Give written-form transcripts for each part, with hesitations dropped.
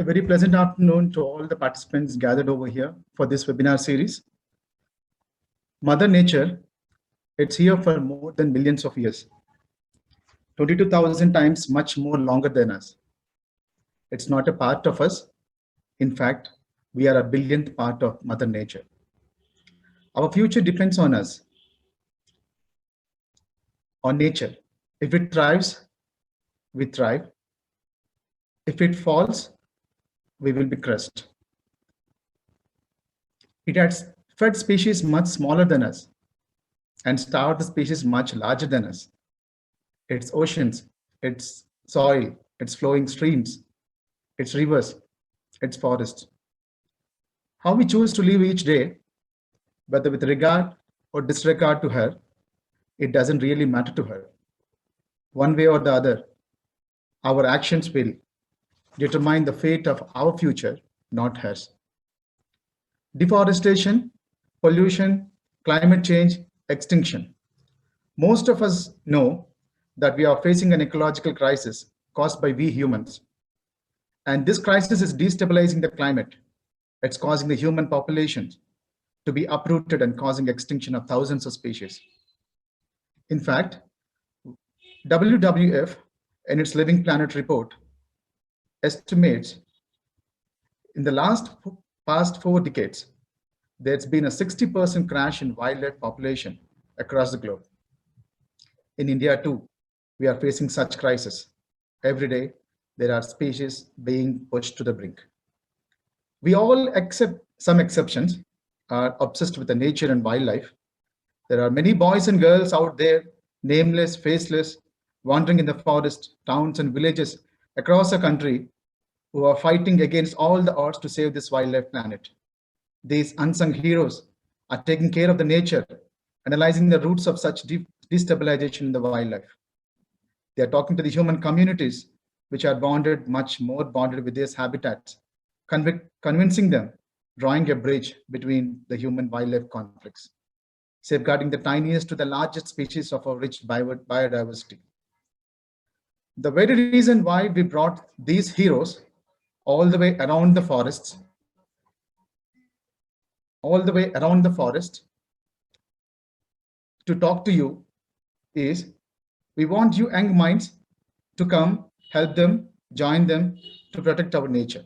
A very pleasant afternoon to all the participants gathered over here for this webinar series. Mother Nature, it's here for more than millions of years. 22,000 times much more longer than us. It's not a part of us. In fact, we are a billionth part of Mother Nature. Our future depends on us, on nature. If it thrives, we thrive. If it falls, we will be crushed. It has fed species much smaller than us and starved species much larger than us. Its oceans, its soil, its flowing streams, its rivers, its forests. How we choose to live each day, whether with regard or disregard to her, it doesn't really matter to her. One way or the other, our actions will determine the fate of our future, not hers. Deforestation, pollution, climate change, extinction. Most of us know that we are facing an ecological crisis caused by we humans. And this crisis is destabilizing the climate. It's causing the human populations to be uprooted and causing extinction of thousands of species. In fact, WWF, in its Living Planet report, estimates in the past 4 decades, there's been a 60% crash in wildlife population across the globe. In India too, we are facing such crisis. Every day, there are species being pushed to the brink. We all, except some exceptions, are obsessed with the nature and wildlife. There are many boys and girls out there, nameless, faceless, wandering in the forest, towns and villages across the country who are fighting against all the odds to save this wildlife planet. These unsung heroes are taking care of the nature, analyzing the roots of such destabilization in the wildlife. They are talking to the human communities, which are much more bonded with these habitats, convincing them, drawing a bridge between the human-wildlife conflicts, safeguarding the tiniest to the largest species of our rich biodiversity. The very reason why we brought these heroes all the way around the forests, to talk to you is we want you young minds to come, help them, join them to protect our nature.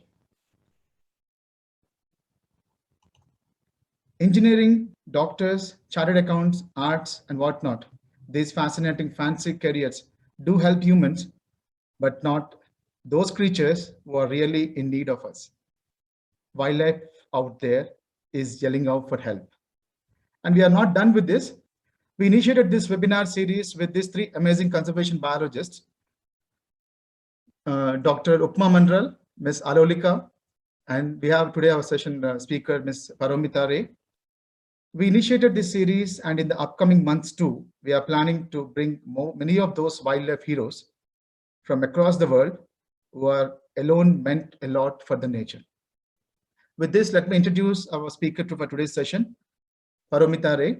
Engineering, doctors, chartered accountants, arts, and whatnot, these fascinating fancy careers do help humans, but not those creatures who are really in need of us. Wildlife out there is yelling out for help. And we are not done with this. We initiated this webinar series with these 3 amazing conservation biologists, Dr. Upma Mandral, Ms. Alolika, and we have today our session speaker, Ms. Paromita Ray. We initiated this series, and in the upcoming months too, we are planning to bring many of those wildlife heroes from across the world who are alone meant a lot for the nature. With this, let me introduce our speaker for today's session, Paromita Ray.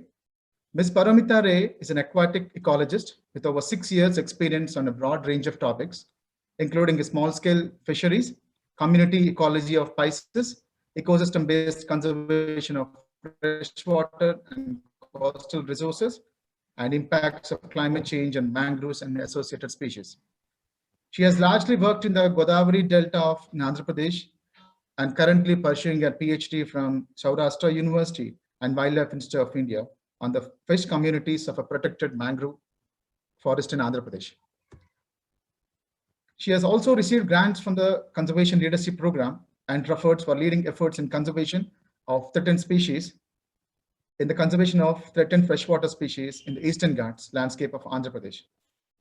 Ms. Paromita Ray is an aquatic ecologist with over 6 years experience on a broad range of topics, including small-scale fisheries, community ecology of spices, ecosystem-based conservation of freshwater and coastal resources, and impacts of climate change on mangroves and associated species. She has largely worked in the Godavari Delta of Andhra Pradesh and currently pursuing a PhD from Saurashtra University and Wildlife Institute of India on the fish communities of a protected mangrove forest in Andhra Pradesh. She has also received grants from the Conservation Leadership Program and efforts for leading efforts in conservation of threatened species in the conservation of threatened freshwater species in the Eastern Ghats landscape of Andhra Pradesh.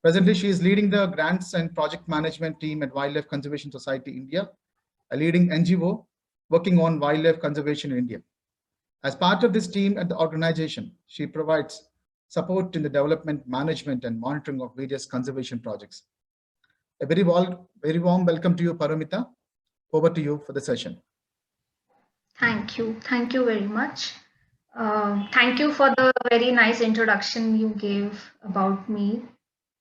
Presently, she is leading the grants and project management team at Wildlife Conservation Society India, a leading NGO working on wildlife conservation in India. As part of this team at the organization, she provides support in the development, management, and monitoring of various conservation projects. A very warm welcome to you, Paromita. Over to you for the session. Thank you. Thank you very much. Thank you for the very nice introduction you gave about me.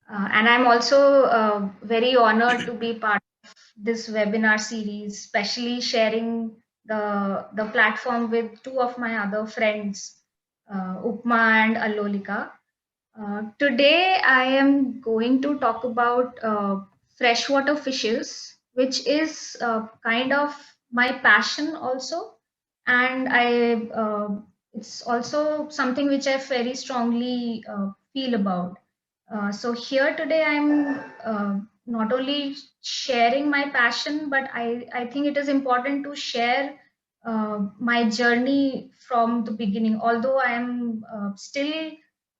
And I'm also very honored to be part of this webinar series, especially sharing the platform with two of my other friends, Upma and Alolika. Today, I am going to talk about freshwater fishes, which is kind of my passion also, and it's also something which I very strongly feel about. So here today, I'm not only sharing my passion, but I think it is important to share my journey from the beginning. Although I am still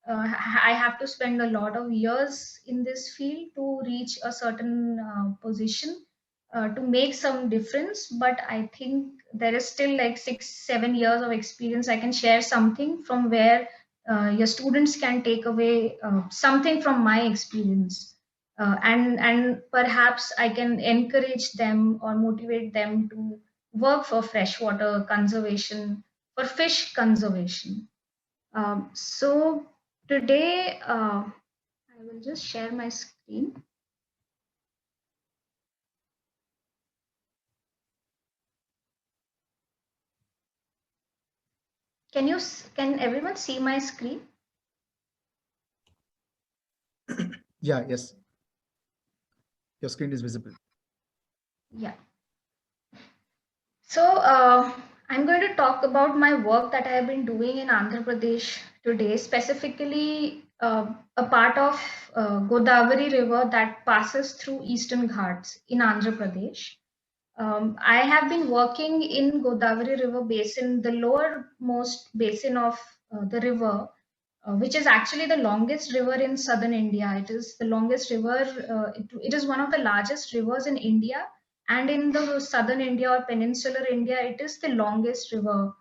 I have to spend a lot of years in this field to reach a certain position to make some difference. But I think there is still like 6, 7 years of experience. I can share something from where your students can take away something from my experience. And perhaps I can encourage them or motivate them to work for freshwater conservation, for fish conservation. So today, I will just share my screen. Can everyone see my screen? Yeah, yes. Your screen is visible. Yeah. So I'm going to talk about my work that I have been doing in Andhra Pradesh today, specifically a part of Godavari River that passes through Eastern Ghats in Andhra Pradesh. I have been working in Godavari River basin, the lowermost basin of the river, which is actually the longest river in southern India. It is the longest river, it is one of the largest rivers in India. And in the southern India or peninsular India, it is the longest river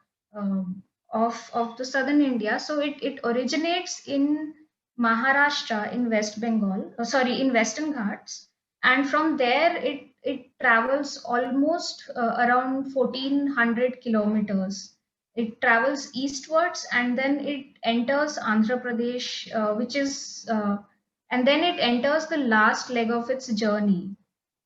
of the southern India. So it originates in Maharashtra in West Bengal, sorry, in Western Ghats. And from there, it travels almost around 1400 kilometers. It travels eastwards and then it enters Andhra Pradesh, and then it enters the last leg of its journey.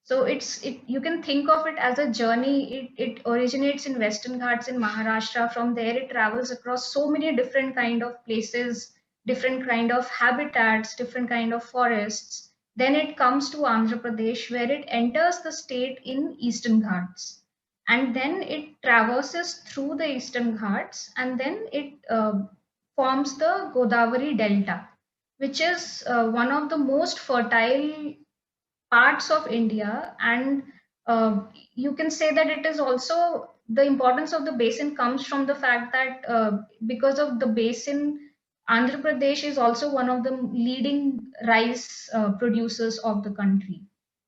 So you can think of it as a journey. It originates in Western Ghats in Maharashtra. From there, it travels across so many different kind of places, different kind of habitats, different kind of forests. Then it comes to Andhra Pradesh, where it enters the state in Eastern Ghats, and then it traverses through the Eastern Ghats, and then it forms the Godavari Delta, which is one of the most fertile parts of India. And uh, you can say that it is also the importance of the basin comes from the fact that because of the basin, Andhra Pradesh is also one of the leading rice producers of the country.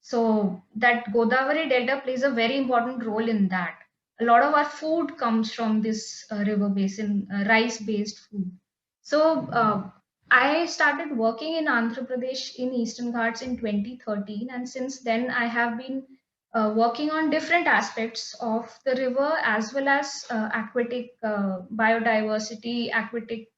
So that Godavari Delta plays a very important role in that. A lot of our food comes from this river basin, rice-based food. So I started working in Andhra Pradesh in Eastern Ghats in 2013, and since then I have been working on different aspects of the river as well as aquatic biodiversity, aquatic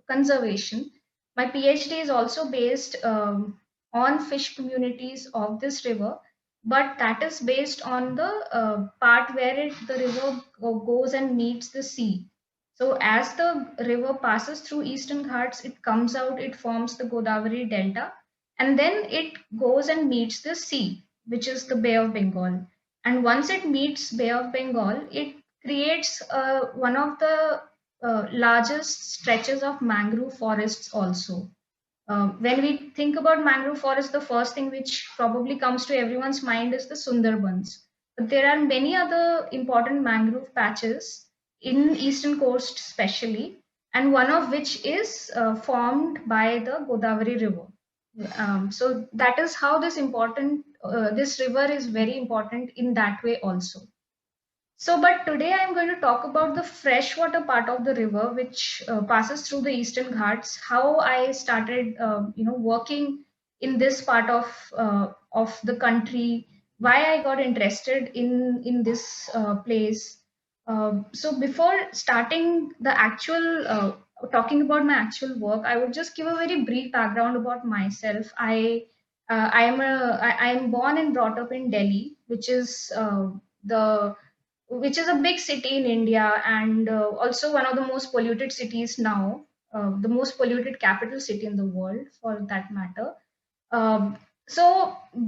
conservation. My PhD is also based on fish communities of this river, but that is based on the part where the river goes and meets the sea. So as the river passes through Eastern Ghats, it comes out, it forms the Godavari Delta, and then it goes and meets the sea, which is the Bay of Bengal. And once it meets Bay of Bengal, it creates one of the largest stretches of mangrove forests also. When we think about mangrove forest, the first thing which probably comes to everyone's mind is the Sundarbans. But there are many other important mangrove patches in eastern coast, especially, and one of which is formed by the Godavari River. So that is how this river is very important in that way also. So, but today I'm going to talk about the freshwater part of the river, which passes through the Eastern Ghats. How I started, working in this part of the country. Why I got interested in this place. So, before starting the actual talking about my actual work, I would just give a very brief background about myself. I am born and brought up in Delhi, which is the which is a big city in India, and also one of the most polluted cities now, the most polluted capital city in the world, for that matter. So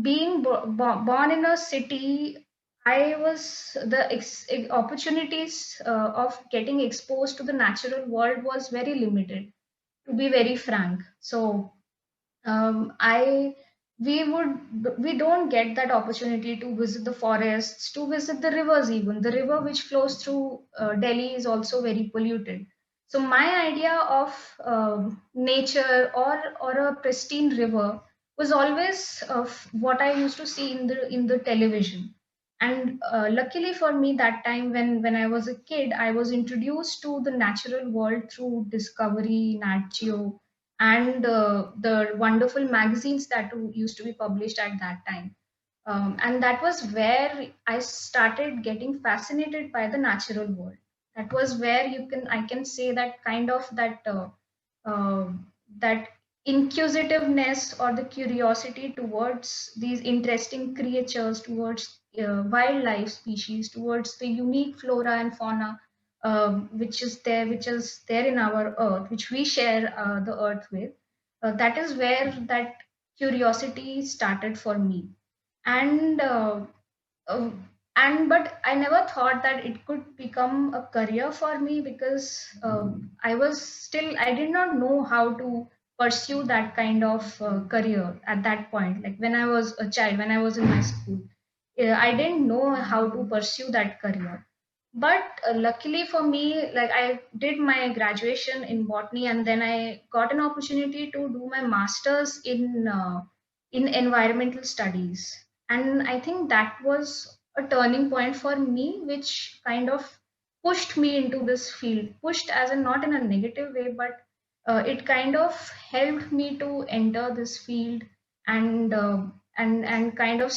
being born in a city, I was the opportunities of getting exposed to the natural world was very limited, to be very frank. So I we don't get that opportunity to visit the forests, to visit the rivers. Even the river which flows through Delhi is also very polluted. So my idea of nature or a pristine river was always what I used to see in the television. And luckily for me, that time when I was a kid, I was introduced to the natural world through Discovery, Nat Geo, and the wonderful magazines that used to be published at that time. And that was where I started getting fascinated by the natural world. That was where I can say that kind of uh, that inquisitiveness or the curiosity towards these interesting creatures, towards wildlife species, towards the unique flora and fauna which is there in our earth, which we share the earth with. That is where that curiosity started for me. And but I never thought that it could become a career for me, because I did not know how to pursue that kind of career at that point. Like when I was a child, when I was in my school, I didn't know how to pursue that career. But luckily for me, like I did my graduation in botany, and then I got an opportunity to do my masters in environmental studies. And I think that was a turning point for me, which kind of pushed me into this field. Pushed as in not in a negative way, but it kind of helped me to enter this field, and and kind of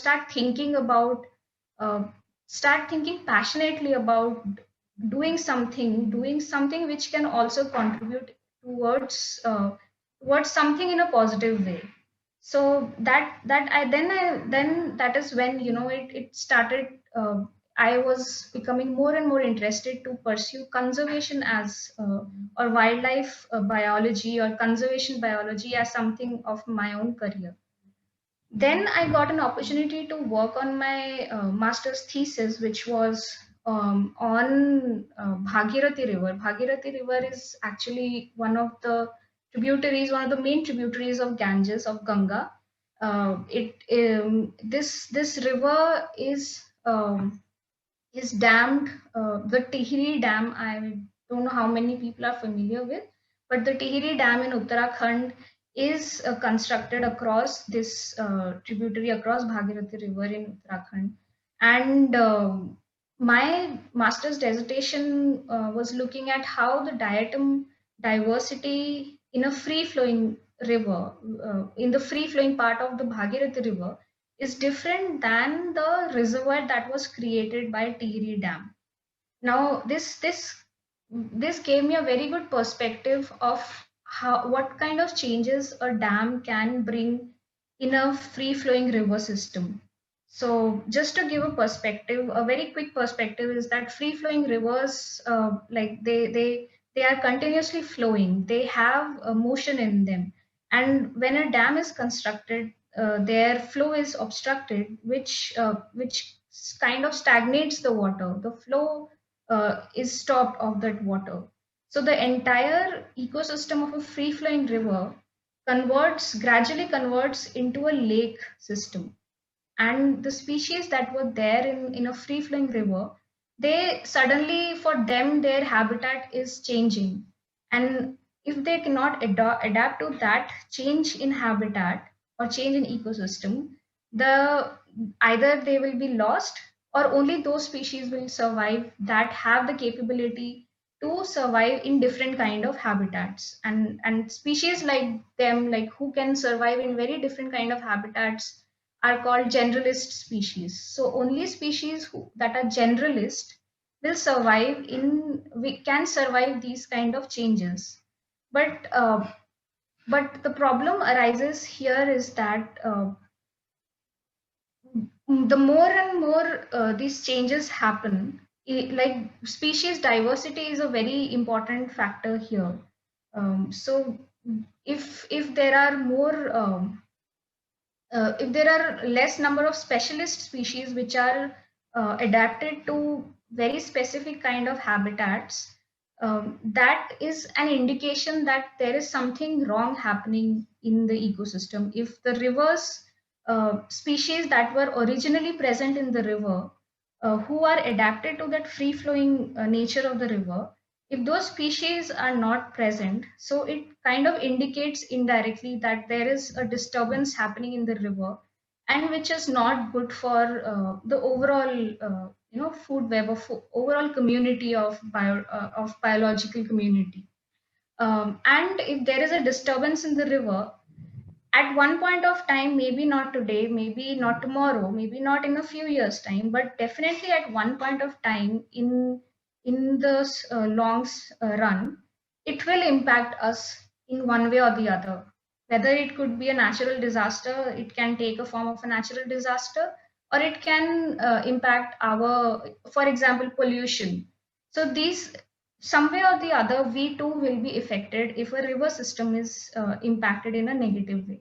uh, start thinking passionately about doing something which can also contribute towards something in a positive way. So then that is when, it started. I was becoming more and more interested to pursue conservation as or wildlife biology or conservation biology as something of my own career. Then I got an opportunity to work on my master's thesis, which was on Bhagirathi River. Bhagirathi River is actually one of the main tributaries of Ganges, of Ganga. It This river is dammed. The Tihri Dam, I don't know how many people are familiar with, but the Tihri Dam in Uttarakhand is constructed across this tributary across Bhagirathi River in Uttarakhand. And my master's dissertation was looking at how the diatom diversity in a free flowing river, in the free flowing part of the Bhagirathi River, is different than the reservoir that was created by Tihri Dam. Now, this gave me a very good perspective of how what kind of changes a dam can bring in a free flowing river system. So, just to give a perspective, a very quick perspective is that free flowing rivers, like they are continuously flowing. They have a motion in them, and when a dam is constructed, their flow is obstructed, which kind of stagnates the water. The flow is stopped of that water. So the entire ecosystem of a free flowing river gradually converts into a lake system. And the species that were there in a free flowing river, they suddenly, for them, their habitat is changing. And if they cannot adapt to that change in habitat or change in ecosystem, the either they will be lost, or only those species will survive that have the capability to survive in different kind of habitats. And species like them, like who can survive in very different kind of habitats, are called generalist species. So only species that are generalist will survive we can survive these kind of changes. But but the problem arises here is that the more and more these changes happen, like species diversity is a very important factor here. So if there are more if there are less number of specialist species which are adapted to very specific kind of habitats, that is an indication that there is something wrong happening in the ecosystem. If the rivers species that were originally present in the river, who are adapted to that free flowing nature of the river, if those species are not present, so it kind of indicates indirectly that there is a disturbance happening in the river, and which is not good for the overall food web of overall community of biological community. And if there is a disturbance in the river, at one point of time, maybe not today, maybe not tomorrow, maybe not in a few years time, but definitely at one point of time in the run, it will impact us in one way or the other. Whether it could be a natural disaster, it can take a form of a natural disaster, or it can impact our, for example, pollution. So these, some way or the other, we too will be affected if a river system is impacted in a negative way.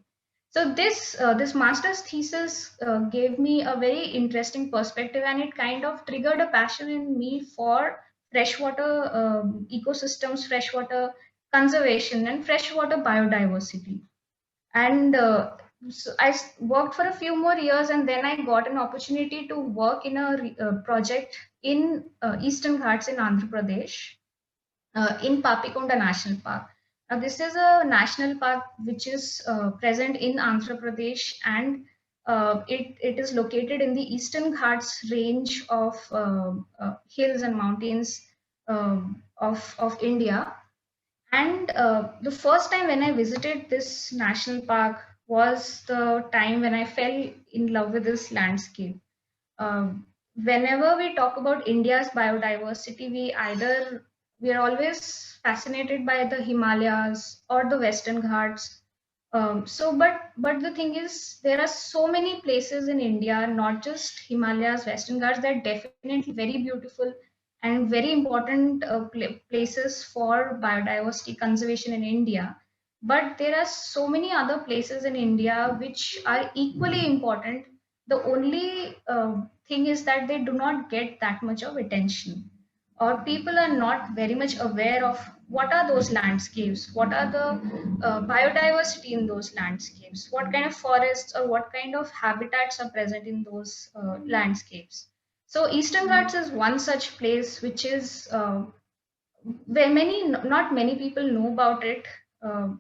So this master's thesis gave me a very interesting perspective, and it kind of triggered a passion in me for freshwater ecosystems, freshwater conservation, and freshwater biodiversity. And so worked for a few more years, and then I got an opportunity to work in a project in Eastern Ghats in Andhra Pradesh, in Papikonda National Park. Now, this is a national park which is present in Andhra Pradesh, and it is located in the Eastern Ghats range of hills and mountains of India. And the first time when I visited this national park was the time when I fell in love with this landscape. Whenever we talk about India's biodiversity, we are always fascinated by the Himalayas or the Western Ghats. But the thing is, there are so many places in India, not just Himalayas, Western Ghats, that are definitely very beautiful and very important places for biodiversity conservation in India. But there are so many other places in India which are equally important. The only thing is that they do not get that much of attention, or people are not very much aware of what are those landscapes, what are the biodiversity in those landscapes, what kind of forests or what kind of habitats are present in those landscapes. So Eastern Ghats is one such place which is where not many people know about it.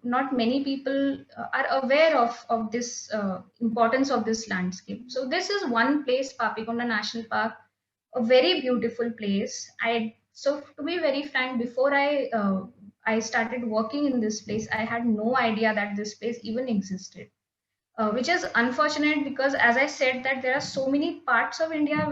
Not many people are aware of this importance of this landscape. So this is one place, Papikonda National Park, a very beautiful place. So to be very frank, before I started working in this place, I had no idea that this place even existed, which is unfortunate because, as I said, that there are so many parts of India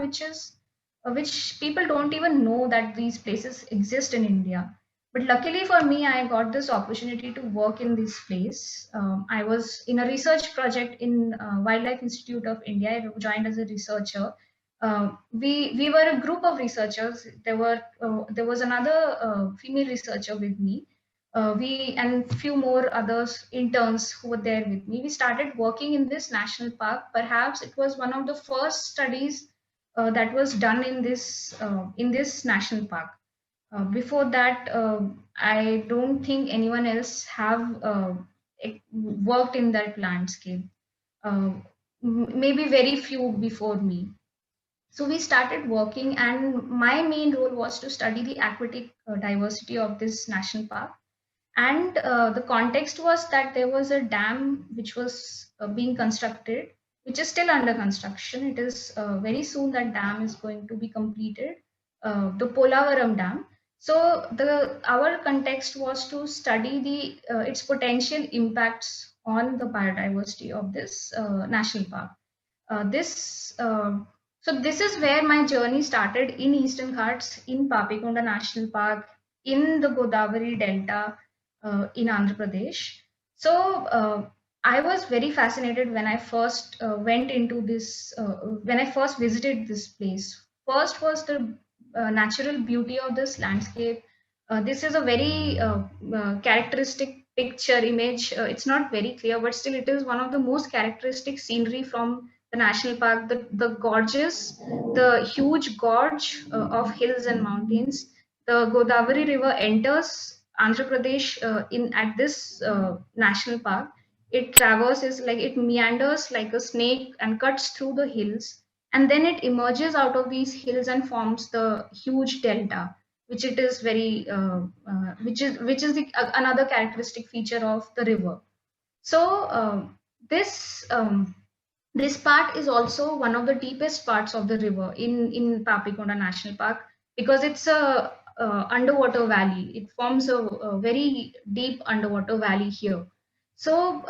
which people don't even know that these places exist in India. But luckily for me, I got this opportunity to work in this place. I was in a research project in Wildlife Institute of India. I joined as a researcher. We were a group of researchers. There was another female researcher with me. We and few more others interns who were there with me. We started working in this national park. Perhaps it was one of the first studies that was done in this national park. Before that, I don't think anyone else have worked in that landscape. Maybe very few before me. So we started working, and my main role was to study the aquatic diversity of this national park. And the context was that there was a dam which was being constructed, which is still under construction. It is very soon that dam is going to be completed, the Polavaram Dam. So our context was to study the its potential impacts on the biodiversity of this national park. This So this is where my journey started in Eastern Ghats, in Papikonda National Park, in the Godavari Delta, in Andhra Pradesh. So I was very fascinated when I first went into this, when I first visited this place. First was the natural beauty of this landscape. This is a very characteristic picture image. It's not very clear, but still it is one of the most characteristic scenery from the national park. The gorges, the huge gorge of hills and mountains. The Godavari River enters Andhra Pradesh in at this national park. It traverses, like it meanders like a snake and cuts through the hills, and then it emerges out of these hills and forms the huge delta, which it is very which is the another characteristic feature of the river. So this this part is also one of the deepest parts of the river in Papikonda National Park, because it's a underwater valley. It forms a very deep underwater valley here. So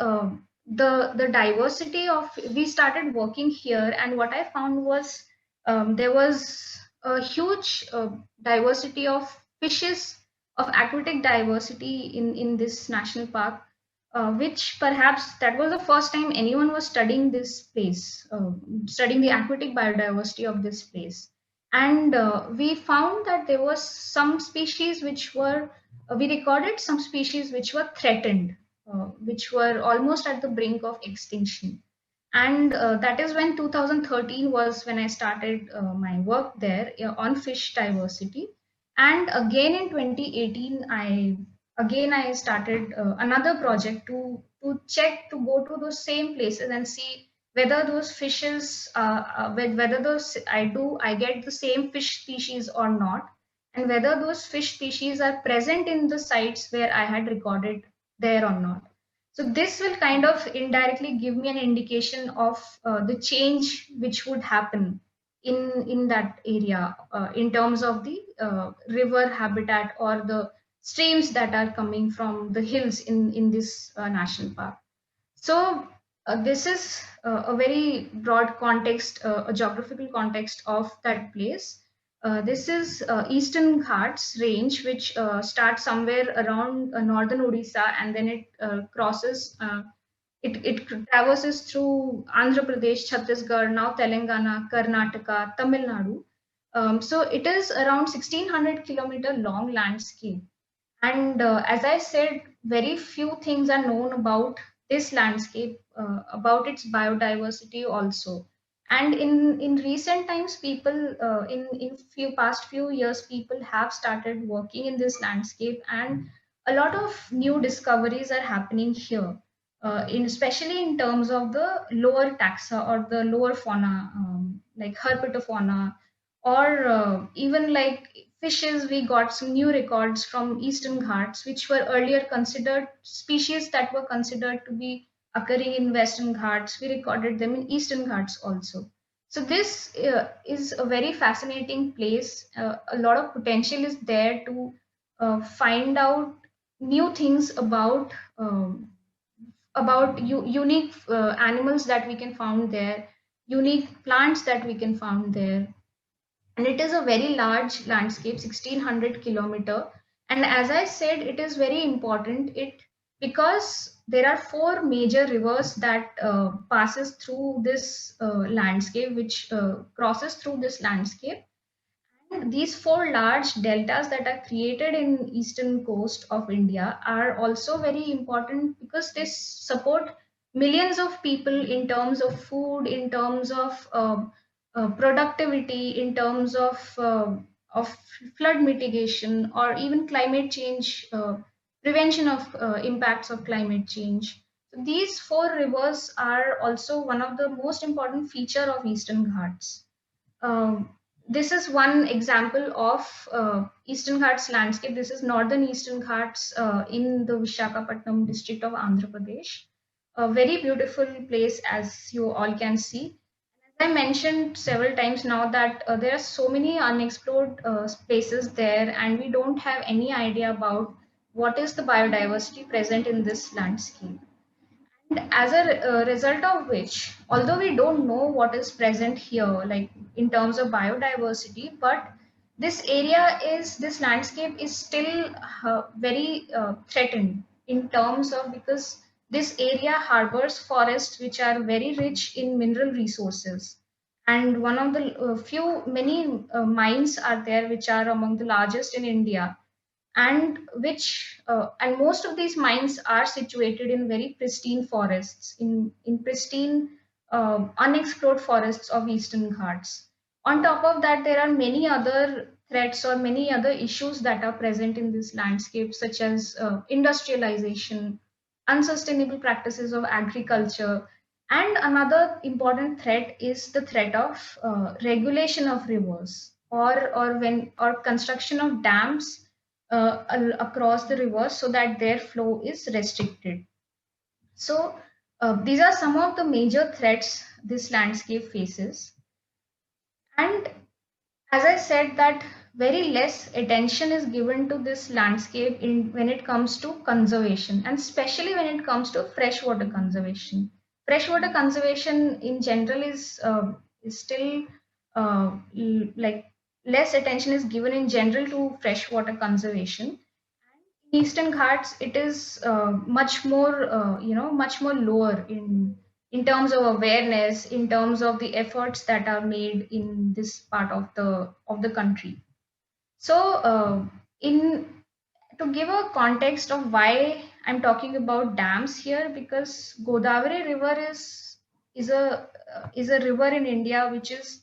the diversity of, we started working here, and what I found was there was a huge diversity of fishes, of aquatic diversity in this national park, which perhaps that was the first time anyone was studying this place, studying the aquatic biodiversity of this place. And we found that there was some species which were, we recorded some species which were threatened, which were almost at the brink of extinction. And that is when 2013 was when I started my work there on fish diversity. And again in 2018, I started another project to check, to go to those same places and see whether those fishes, whether those I get the same fish species or not, and whether those fish species are present in the sites where I had recorded there or not. So this will kind of indirectly give me an indication of the change which would happen in that area in terms of the river habitat or the streams that are coming from the hills in this national park. So this is a very broad context, a geographical context of that place. This is Eastern Ghats range, which starts somewhere around northern Odisha, and then it crosses, it traverses through Andhra Pradesh, Chhattisgarh, now Telangana, Karnataka, Tamil Nadu. So it is around 1600-kilometer long landscape. And as I said, very few things are known about this landscape, about its biodiversity also. And in recent times, people in past few years, people have started working in this landscape, and a lot of new discoveries are happening here, in especially in terms of the lower taxa or the lower fauna, like herpetofauna, or even like fishes. We got some new records from Eastern Ghats, which were earlier considered species that were considered to be occurring in Western Ghats. We recorded them in Eastern Ghats also. So this is a very fascinating place. A lot of potential is there to find out new things about unique animals that we can found there, unique plants that we can found there. And it is a very large landscape, 1600-kilometer. And as I said, it is very important, it because there are four major rivers that passes through this landscape, which crosses through this landscape. And these four large deltas that are created in eastern coast of India are also very important, because they support millions of people in terms of food, in terms of productivity, in terms of flood mitigation, or even climate change, prevention of impacts of climate change. So these four rivers are also one of the most important feature of Eastern Ghats. um, this is one example of Eastern Ghats landscape. This is northern Eastern Ghats in the Vishakhapatnam district of Andhra Pradesh. A very beautiful place, as you all can see. As I mentioned several times now, that there are so many unexplored places there, and we don't have any idea about what is the biodiversity present in this landscape. And as a result of which, although we don't know what is present here, like in terms of biodiversity, but this landscape is still very threatened in terms of, because this area harbors forests which are very rich in mineral resources. And one of the many mines are there which are among the largest in India, and most of these mines are situated in very pristine forests, in pristine unexplored forests of Eastern Ghats. On top of that, there are many other threats or many other issues that are present in this landscape, such as industrialization, unsustainable practices of agriculture, and another important threat is the threat of regulation of rivers, or construction of dams across the rivers so that their flow is restricted. So these are some of the major threats this landscape faces. And as I said, that very less attention is given to this landscape when it comes to conservation, and especially when it comes to freshwater conservation. Freshwater conservation in general is still like less attention is given in general to freshwater conservation. Eastern Ghats, it is much more lower in terms of awareness, in terms of the efforts that are made in this part of the country. So, in to give a context of why I'm talking about dams here, because Godavari River is a river in India which is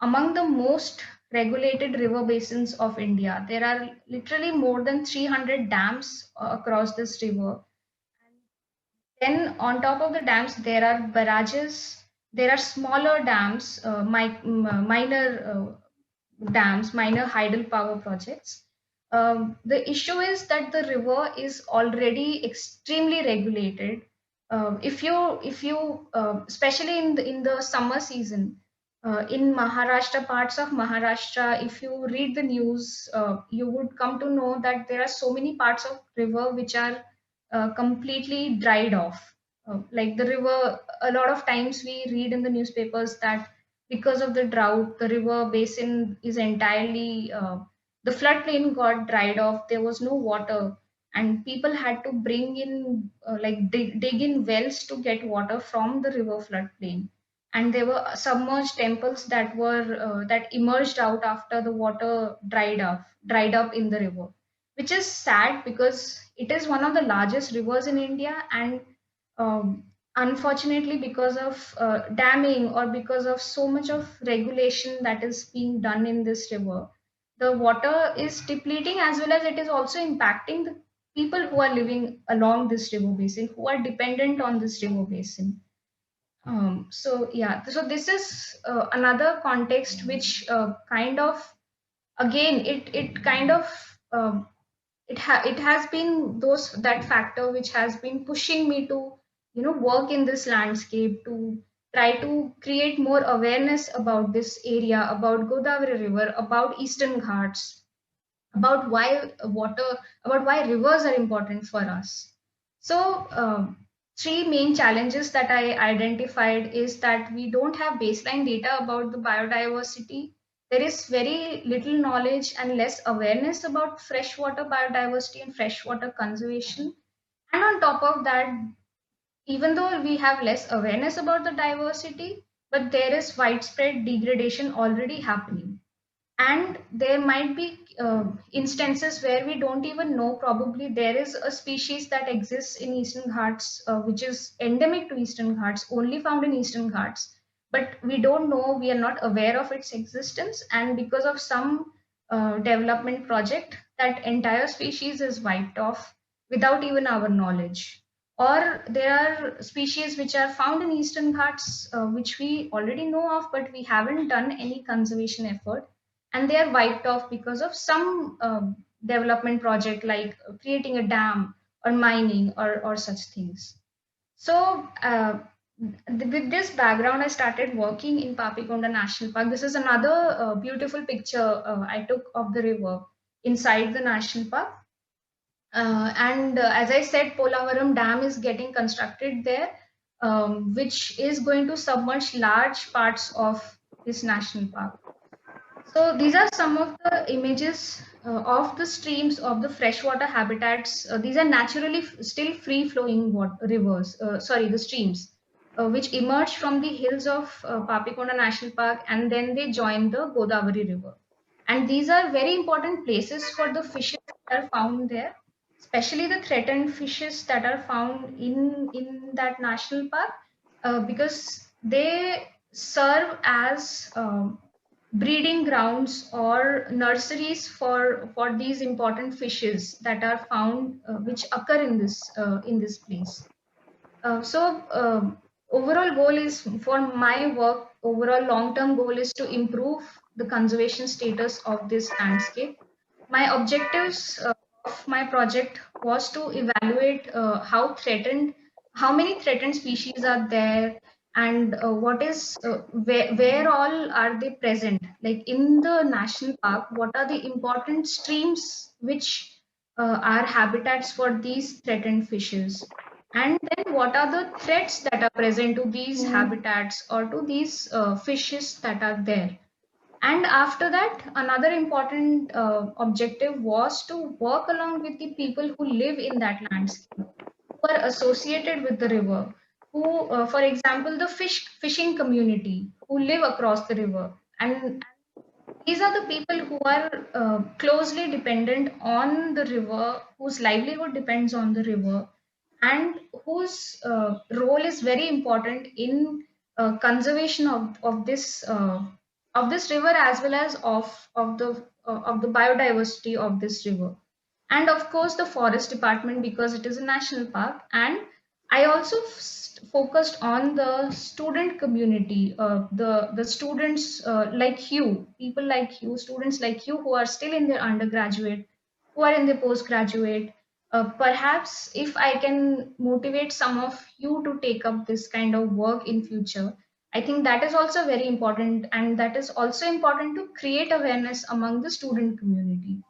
among the most regulated river basins of India. There are literally more than 300 dams across this river. Then, on top of the dams, there are barrages, there are smaller dams, minor dams, minor hydel power projects. The issue is that the river is already extremely regulated. Especially in the summer season, in Maharashtra, parts of Maharashtra, if you read the news, you would come to know that there are so many parts of river which are completely dried off. Like the river, a lot of times we read in the newspapers that because of the drought, the river basin is entirely, the floodplain got dried off. There was no water, and people had to bring in, dig in wells to get water from the river floodplain. And there were submerged temples that emerged out after the water dried up in the river, which is sad because it is one of the largest rivers in India, and um, unfortunately, because of damming or because of so much of regulation that is being done in this river, the water is depleting, as well as it is also impacting the people who are living along this river basin, who are dependent on this river basin. So yeah, so this is another context which kind of, again, it kind of it has been those that factor which has been pushing me to work in this landscape, to try to create more awareness about this area, about Godavari River, about Eastern Ghats, about why water, about why rivers are important for us. So, three main challenges that I identified is that we don't have baseline data about the biodiversity. There is very little knowledge and less awareness about freshwater biodiversity and freshwater conservation. And on top of that, even though we have less awareness about the diversity, but there is widespread degradation already happening. And there might be instances where we don't even know, probably there is a species that exists in Eastern Ghats, which is endemic to Eastern Ghats, only found in Eastern Ghats, but we don't know, we are not aware of its existence, and because of some development project, that entire species is wiped off without even our knowledge. Or there are species which are found in Eastern Ghats, which we already know of, but we haven't done any conservation effort, and they are wiped off because of some development project, like creating a dam or mining, or such things. So with this background, I started working in Papikonda National Park. This is another beautiful picture I took of the river inside the national park. And as I said, Polavaram Dam is getting constructed there, which is going to submerge large parts of this national park. So these are some of the images of the streams of the freshwater habitats, these are naturally still free flowing rivers, sorry, the streams, which emerge from the hills of Papikonda National Park, and then they join the Godavari River. And these are very important places for the fishes that are found there, especially the threatened fishes that are found in that national park, because they serve as breeding grounds or nurseries for these important fishes that are found, which occur in this place. Overall goal is for my work, overall long-term goal is to improve the conservation status of this landscape. My objectives of my project was to evaluate how many threatened species are there, and where all are they present? Like in the national park, what are the important streams which are habitats for these threatened fishes? And then what are the threats that are present to these habitats or to these fishes that are there? And after that, another important objective was to work along with the people who live in that landscape, who are associated with the river, who, for example, the fishing community who live across the river. And these are the people who are closely dependent on the river, whose livelihood depends on the river, and whose role is very important in conservation of this river, as well as of the biodiversity of this river. And of course the forest department, because it is a national park. And I also focused on the student community, the students like you, people like you, students like you who are still in their undergraduate, who are in their postgraduate. Perhaps if I can motivate some of you to take up this kind of work in future, I think that is also very important, and that is also important to create awareness among the student community.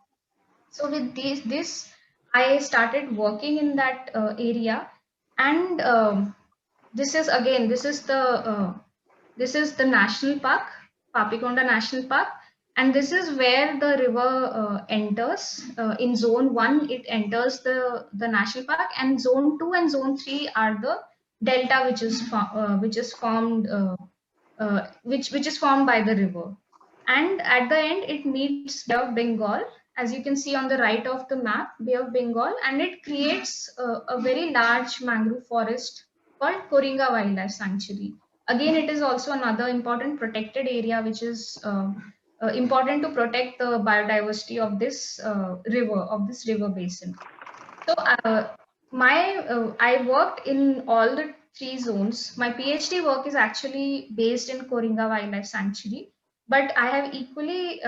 So with this I started working in that area. And this is the national park, Papikonda National Park, and this is where the river enters. In zone 1 it enters the national park, and zone 2 and zone 3 are the delta, which is formed which is formed by the river. And at the end it meets Bay of Bengal, as you can see on the right of the map, Bay of Bengal, and it creates a very large mangrove forest called Koringa Wildlife Sanctuary. Again, it is also another important protected area, which is important to protect the biodiversity of this river basin. So I worked in all the three zones. My PhD work is actually based in Koringa Wildlife Sanctuary, but I have equally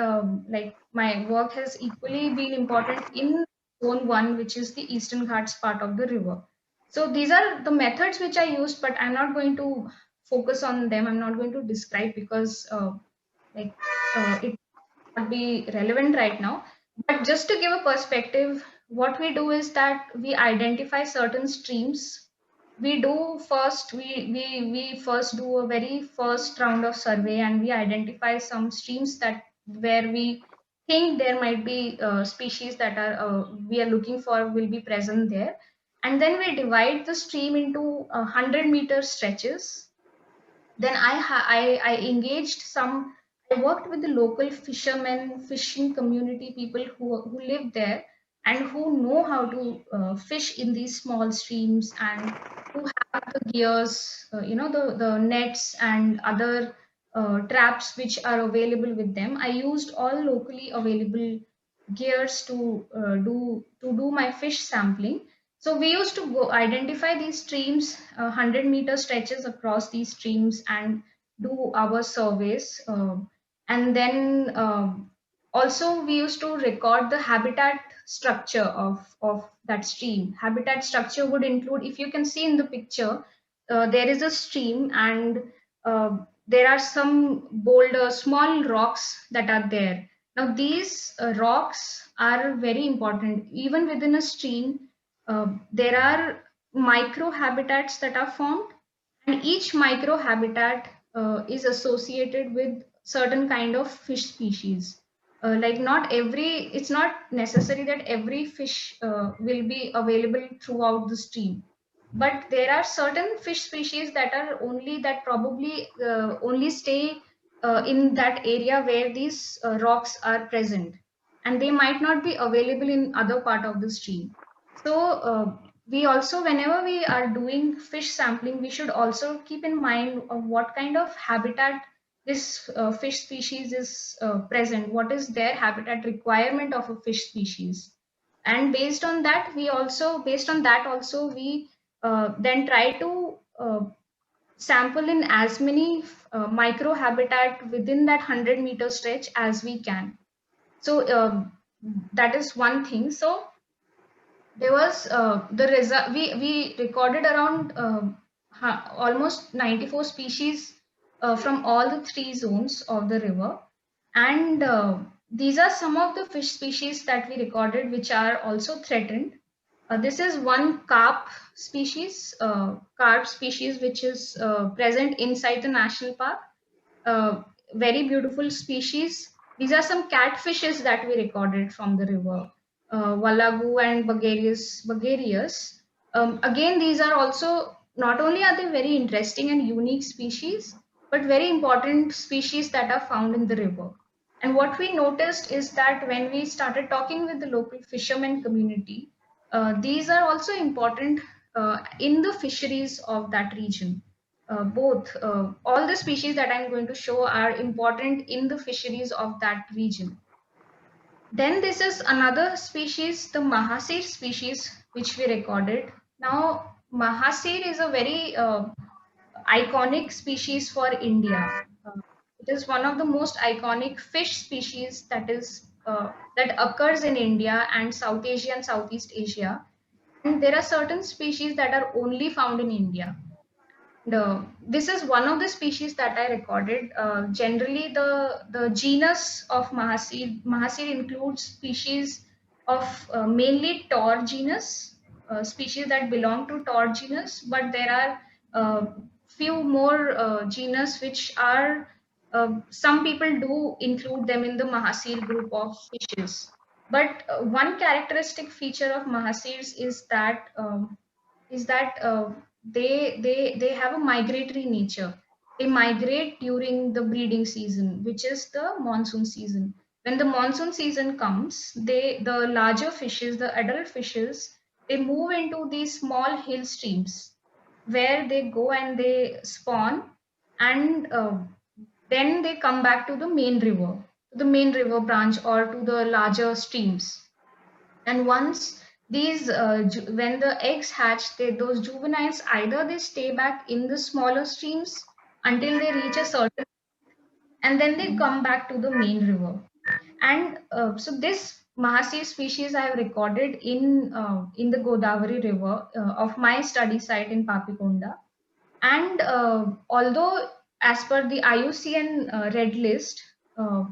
like my work has equally been important in zone 1, which is the Eastern Ghats part of the river. So these are the methods which I used, but I'm not going to focus on them. I'm not going to describe, because like it not be relevant right now. But just to give a perspective, what we do is that we identify certain streams. We first do a very first round of survey, and we identify some streams that where we think there might be species that are we are looking for will be present there. And then we divide the stream into 100-meter stretches. Then I engaged some. I worked with the local fishermen, fishing community people who live there, and who know how to fish in these small streams, and who have the gears, the nets and other traps which are available with them. I used all locally available gears to do my fish sampling. So we used to go identify these streams, 100-meter stretches across these streams, and do our surveys. And then also we used to record the habitat structure of that stream. Habitat structure would include, if you can see in the picture, there is a stream, and there are some boulders, small rocks that are there. Now these rocks are very important. Even within a stream, there are micro habitats that are formed, and each micro habitat is associated with certain kind of fish species. Like it's not necessary that every fish will be available throughout the stream, but there are certain fish species that are only that probably only stay in that area where these rocks are present, and they might not be available in other part of the stream. So we also, whenever we are doing fish sampling, we should also keep in mind of what kind of habitat this fish species is present, what is their habitat requirement of a fish species. And based on that also, we then try to sample in as many micro habitat within that 100-meter stretch as we can. So that is one thing. So there was the result. We recorded around almost 94 species from all the three zones of the river, and these are some of the fish species that we recorded which are also threatened. This is one carp species which is present inside the national park. Very beautiful species. These are some catfishes that we recorded from the river, Wallagu and Bagarius. Again, these are also, not only are they very interesting and unique species, but very important species that are found in the river. And what we noticed is that when we started talking with the local fishermen community, these are also important in the fisheries of that region. Both all the species that I'm going to show are important in the fisheries of that region. Then this is another species, the Mahasir species, which we recorded. Now, Mahasir is a very iconic species for India. It is one of the most iconic fish species that occurs in India and South Asia and Southeast Asia. And there are certain species that are only found in India. This is one of the species that I recorded. Generally, the genus of Mahasir includes species of mainly Tor genus, species that belong to Tor genus, but there are few more genus which are, some people do include them in the Mahasir group of fishes. But one characteristic feature of Mahasirs is that they have a migratory nature. They migrate during the breeding season, which is the monsoon season. When the monsoon season comes, the larger fishes, the adult fishes, they move into these small hill streams where they go and they spawn, and then they come back to the main river branch or to the larger streams. And once when the eggs hatch, those juveniles, either they stay back in the smaller streams until they reach a certain, and then they come back to the main river. And so this Mahasi species I have recorded in the Godavari River of my study site in Papikonda. And although, as per the IUCN Red List,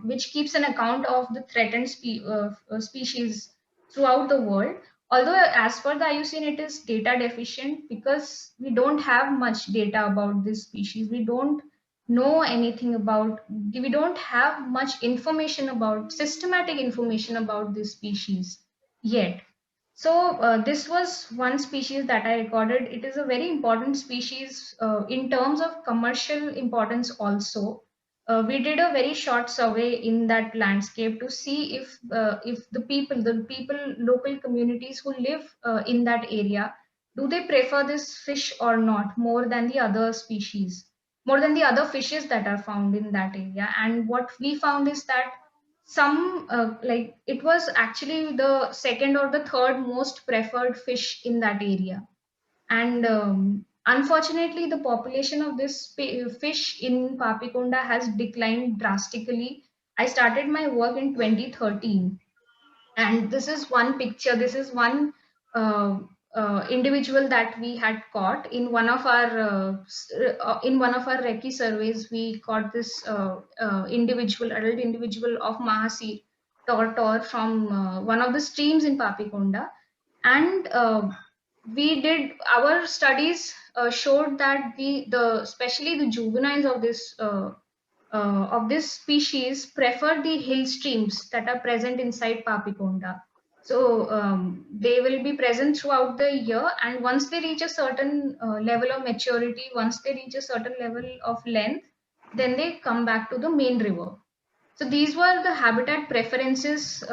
which keeps an account of the threatened species throughout the world, although as per the IUCN it is data deficient because we don't have much data about this species. We don't know anything about, we don't have much information about, systematic information about this species yet. So this was one species that I recorded. It is a very important species in terms of commercial importance also. We did a very short survey in that landscape to see if the people, local communities who live in that area, do they prefer this fish or not more than the other species, more than the other fishes that are found in that area. And what we found is that some like it was actually the second or the third most preferred fish in that area. And unfortunately, the population of this fish in Papikonda has declined drastically. I started my work in 2013, and this is one picture, this is one uh, individual that we had caught in one of our in one of our recce surveys. We caught this adult individual of Mahasi tortor from one of the streams in Papikonda. And we did our studies showed that the especially the juveniles of this of this species prefer the hill streams that are present inside Papikonda. So they will be present throughout the year, and once they reach a certain level of maturity, once they reach a certain level of length, then they come back to the main river. So these were the habitat preferences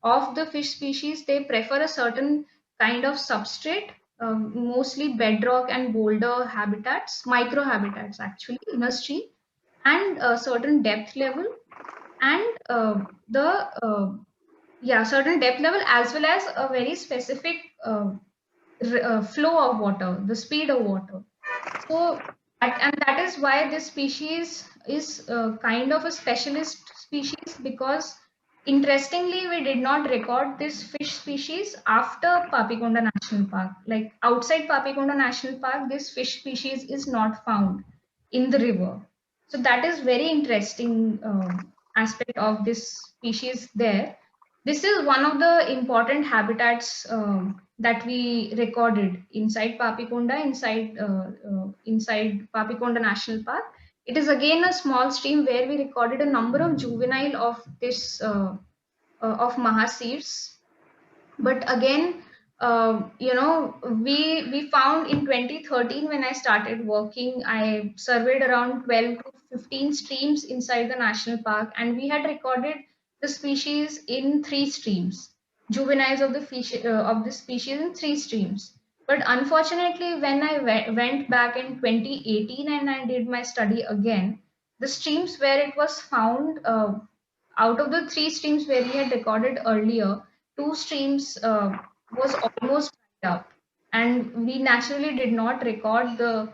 of the fish species. They prefer a certain kind of substrate, mostly bedrock and boulder habitats, microhabitats actually in a stream, and a certain depth level, and the yeah, certain depth level, as well as a very specific flow of water, the speed of water. So, and that is why this species is kind of a specialist species, because interestingly, we did not record this fish species after Papikonda National Park. Like outside Papikonda National Park, this fish species is not found in the river. So that is very interesting aspect of this species there. This is one of the important habitats that we recorded inside Papikonda, inside Papikonda National Park. It is again a small stream where we recorded a number of juvenile of this of Mahasirs. But again, we found in 2013, when I started working, I surveyed around 12 to 15 streams inside the national park, and we had recorded the species in three streams, juveniles of the fish of the species in three streams. But unfortunately, when I went back in 2018 and I did my study again, the streams where it was found, out of the three streams where we had recorded earlier, two streams was almost dried up, and we naturally did not record the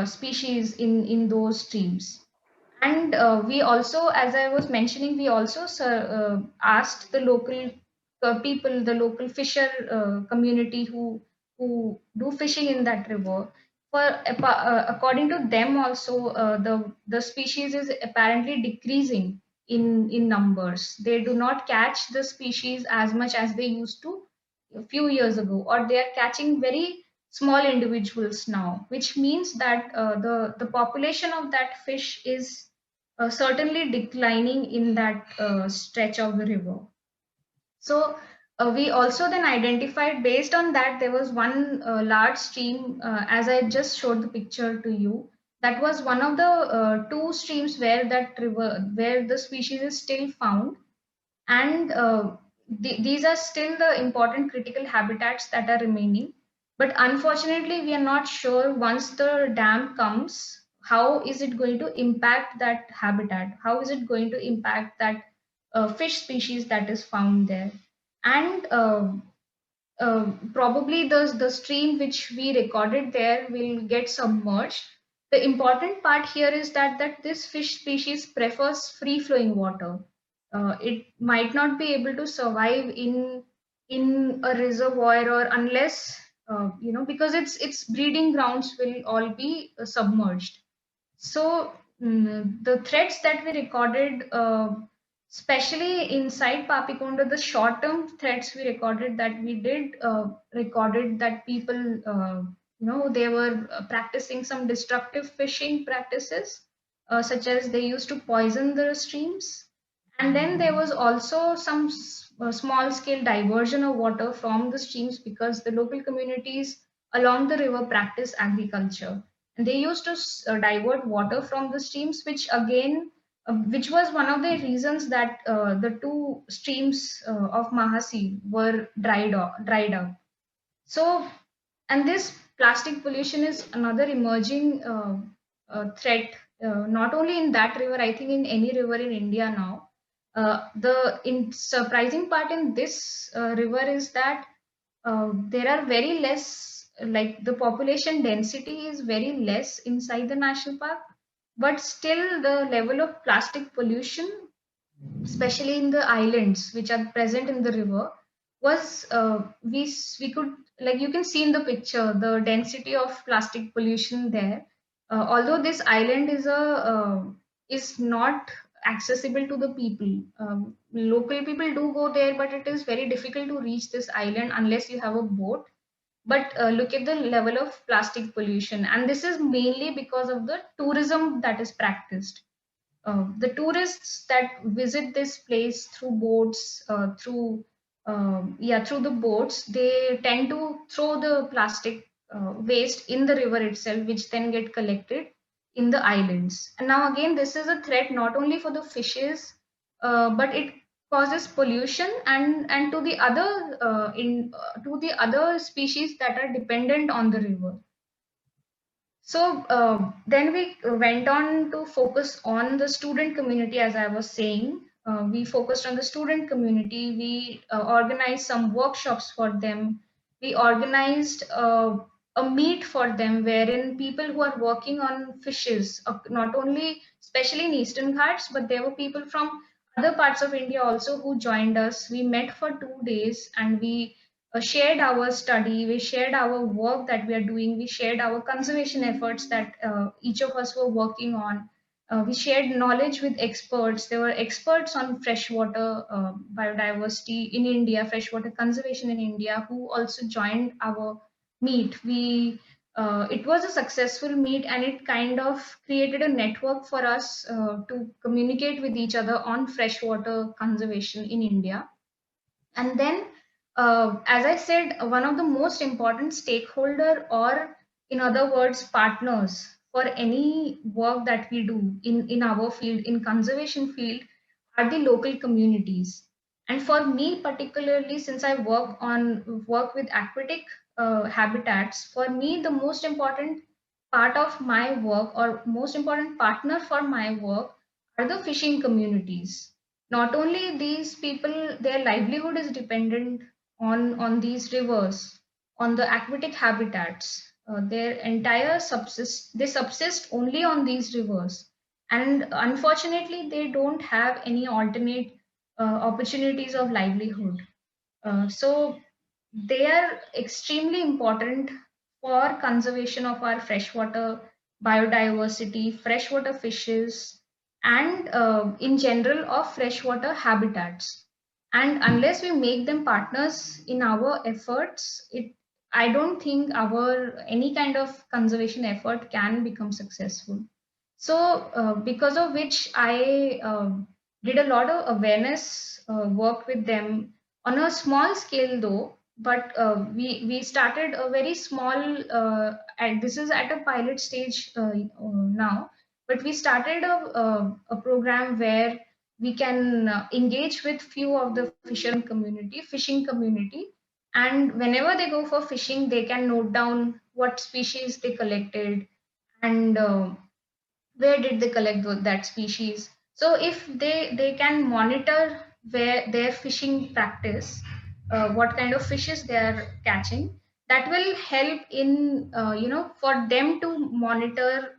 species in those streams. And we also, as I was mentioning, we also asked the local people, the local fisher community who do fishing in that river. According to them, also the species is apparently decreasing in numbers. They do not catch the species as much as they used to a few years ago, or they are catching very small individuals now, which means that the population of that fish is certainly declining in that stretch of the river. So we also then identified, based on that, there was one large stream, as I just showed the picture to you. That was one of the two streams where that river, where the species is still found, and these are still the important critical habitats that are remaining. But unfortunately, we are not sure, once the dam comes, how is it going to impact that habitat, how is it going to impact that fish species that is found there. And probably the stream which we recorded there will get submerged. The important part here is that this fish species prefers free flowing water. It might not be able to survive in a reservoir, or unless because its breeding grounds will all be submerged. So the threats that we recorded, especially inside Papikonda, the short-term threats we recorded, that we did recorded that people, they were practicing some destructive fishing practices, such as they used to poison the streams. And then there was also some small-scale diversion of water from the streams, because the local communities along the river practice agriculture, and they used to divert water from the streams, which again, which was one of the reasons that the two streams of Mahasi were dried up. So, and this plastic pollution is another emerging threat, not only in that river, I think in any river in India now. The surprising part in this river is that there are very less, like the population density is very less inside the national park, but still the level of plastic pollution, especially in the islands which are present in the river, was we could, like you can see in the picture, the density of plastic pollution there. Although this island is not accessible to the people, local people do go there, but it is very difficult to reach this island unless you have a boat. But look at the level of plastic pollution, and this is mainly because of the tourism that is practiced. The tourists that visit this place through boats, through the boats, they tend to throw the plastic waste in the river itself, which then get collected in the islands. And now again, this is a threat not only for the fishes, but it causes pollution and to the other to the other species that are dependent on the river. So then we went on to focus on the student community, as I was saying. We focused on the student community. We organized some workshops for them. We organized a meet for them wherein people who are working on fishes, not only, especially in Eastern Ghats, but there were people from other parts of India also who joined us. We met for 2 days and we shared our study, we shared our work that we are doing, we shared our conservation efforts that each of us were working on. We shared knowledge with experts. There were experts on freshwater biodiversity in India, freshwater conservation in India, who also joined our meet. It was a successful meet and it kind of created a network for us to communicate with each other on freshwater conservation in India. And then, as I said, one of the most important stakeholder, or in other words, partners for any work that we do in our field, in conservation field, are the local communities. And for me particularly, since I work with aquatic habitats, for me the most important part of my work, or most important partner for my work, are the fishing communities. Not only these people, their livelihood is dependent on these rivers, on the aquatic habitats. Their entire they subsist only on these rivers, and unfortunately they don't have any alternate opportunities of livelihood. So they are extremely important for conservation of our freshwater biodiversity, freshwater fishes, and in general of freshwater habitats. And unless we make them partners in our efforts, I don't think our any kind of conservation effort can become successful. So because of which I did a lot of awareness work with them on a small scale though, but we started a very small and this is at a pilot stage now, but we started a program where we can engage with few of the fishing community, and whenever they go for fishing they can note down what species they collected, and where did they collect that species. So if they can monitor where their fishing practice, what kind of fishes they are catching, that will help in for them to monitor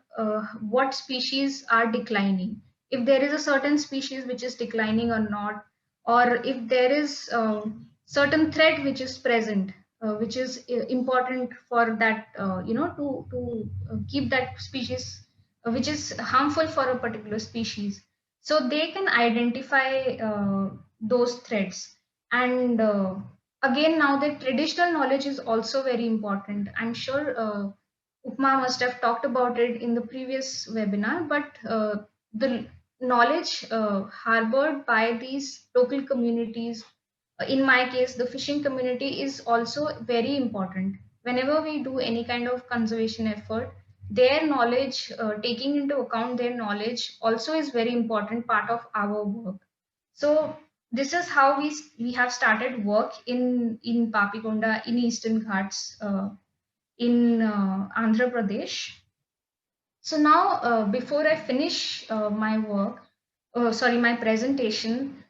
what species are declining, if there is a certain species which is declining or not, or if there is certain threat which is present, which is important for that to keep that species, which is harmful for a particular species. So they can identify those threats. And again, now the traditional knowledge is also very important. I'm sure Upma must have talked about it in the previous webinar, but the knowledge harbored by these local communities, in my case, the fishing community, is also very important. Whenever we do any kind of conservation effort, their knowledge, taking into account their knowledge, also is very important part of our work. So this is how we have started work in Papikonda, in Eastern Ghats, in Andhra Pradesh. So now, before I finish my presentation,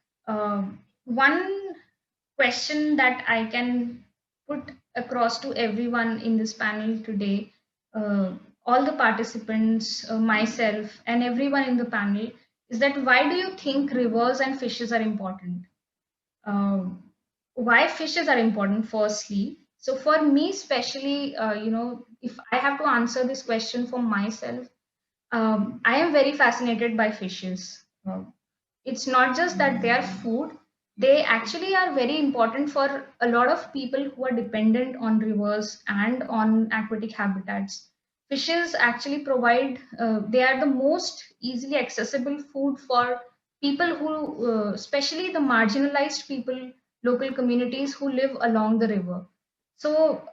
one question that I can put across to everyone in this panel today, all the participants, myself, and everyone in the panel, is that why do you think rivers and fishes are important? Why fishes are important, firstly. So for me, especially, if I have to answer this question for myself, I am very fascinated by fishes. It's not just that they are food, they actually are very important for a lot of people who are dependent on rivers and on aquatic habitats. fishes actually provide, they are the most easily accessible food for people who, especially the marginalized people, local communities who live along the river. So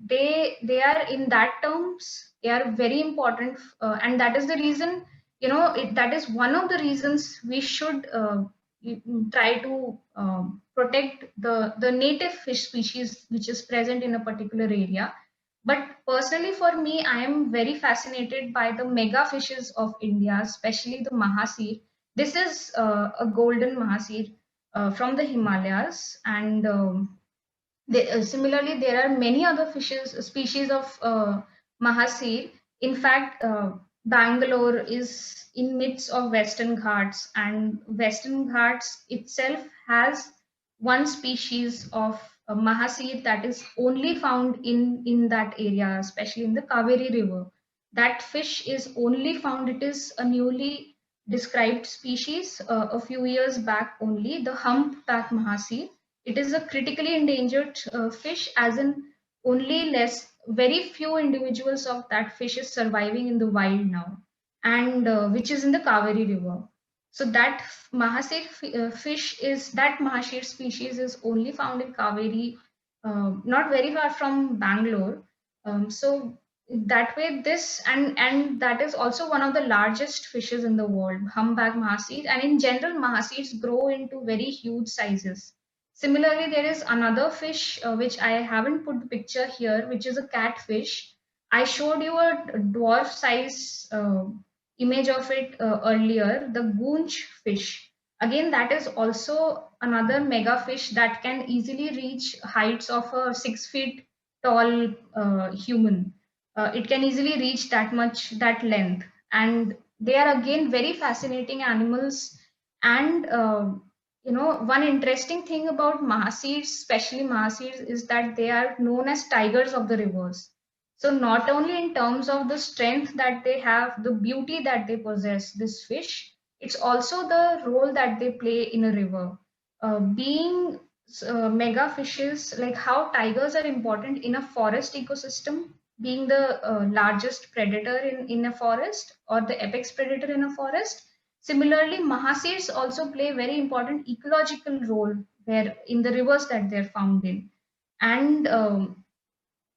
they are, in that terms, they are very important, and that is the reason, that is one of the reasons we should try to protect the native fish species which is present in a particular area. But personally, for me, I am very fascinated by the mega fishes of India, especially the Mahasir. This is a golden Mahasir from the Himalayas, and similarly, there are many other fishes, species of Mahasir. In fact, Bangalore is in midst of Western Ghats, and Western Ghats itself has one species of Mahasir that is only found in that area, especially in the Kaveri River. That fish is only found, it is a newly described species a few years back only, the humpback Mahasir. It is a critically endangered fish, as in only very few individuals of that fish is surviving in the wild now, and which is in the Kaveri River. So that fish is, that Mahashir species is only found in Kaveri, not very far from Bangalore. So that way, this and that is also one of the largest fishes in the world, humpback Mahasir. And in general, Mahasirs grow into very huge sizes. Similarly, there is another fish which I haven't put the picture here, which is a catfish. I showed you a dwarf size image of it earlier, the goonch fish. Again, that is also another mega fish that can easily reach heights of a 6 feet tall human. It can easily reach that much, that length. And they are again very fascinating animals. And one interesting thing about Mahasirs, especially Mahasirs, is that they are known as tigers of the rivers. So not only in terms of the strength that they have, the beauty that they possess, this fish, it's also the role that they play in a river. Being mega fishes, like how tigers are important in a forest ecosystem, being the largest predator in a forest, or the apex predator in a forest. Similarly, Mahasirs also play very important ecological role where in the rivers that they're found in. And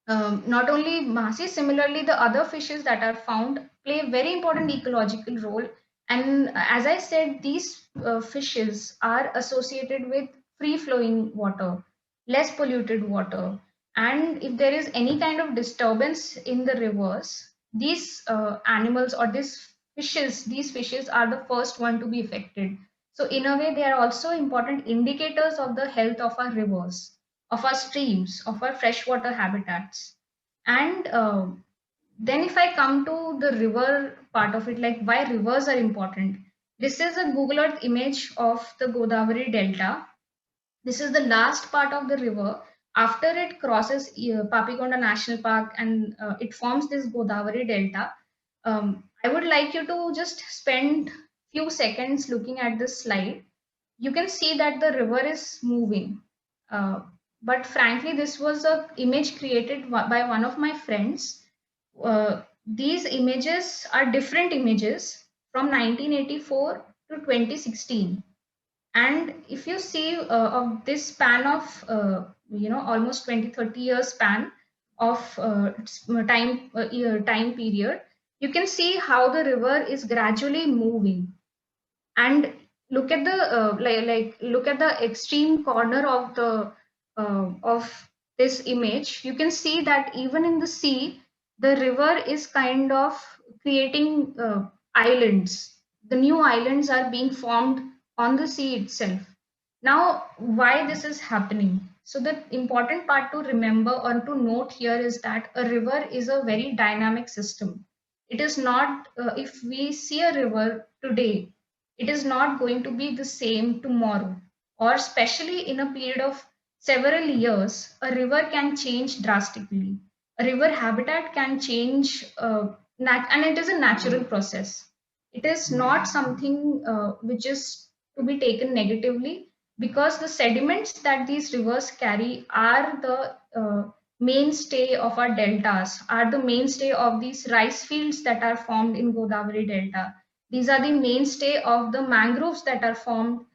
not only Mahasi, similarly, the other fishes that are found play a very important ecological role. And as I said, these fishes are associated with free flowing water, less polluted water. And if there is any kind of disturbance in the rivers, these animals or these fishes are the first one to be affected. So, in a way, they are also important indicators of the health of our rivers, of our streams, of our freshwater habitats. And then, if I come to the river part of it, like why rivers are important, this is a Google Earth image of the Godavari Delta. This is the last part of the river after it crosses Papikonda National Park, and it forms this Godavari Delta. I would like you to just spend few seconds looking at this slide. You can see that the river is moving. Uh, but frankly, this was a image created by one of my friends. These images are different images from 1984 to 2016. And if you see of this span of almost 20-30 years span of time period, you can see how the river is gradually moving. And look at the look at the extreme corner of this image. You can see that even in the sea, the river is kind of creating islands. The new islands are being formed on the sea itself. Now, why this is happening? So the important part to remember or to note here is that a river is a very dynamic system. It is not, if we see a river today, it is not going to be the same tomorrow, or especially in a period of several years. A river can change drastically. A river habitat can change, and it is a natural process. It is not something which is to be taken negatively, because the sediments that these rivers carry are the mainstay of our deltas, are the mainstay of these rice fields that are formed in Godavari Delta. These are the mainstay of the mangroves that are formed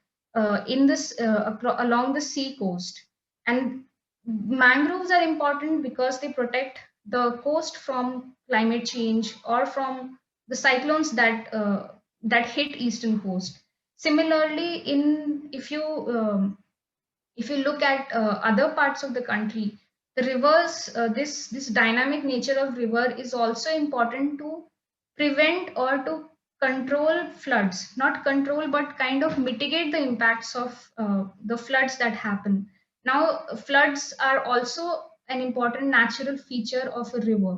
in this along the sea coast. And mangroves are important because they protect the coast from climate change or from the cyclones that hit eastern coast. Similarly, in if you look at other parts of the country, the rivers, this dynamic nature of river is also important to prevent or to control floods, not control, but kind of mitigate the impacts of the floods that happen. Now, floods are also an important natural feature of a river.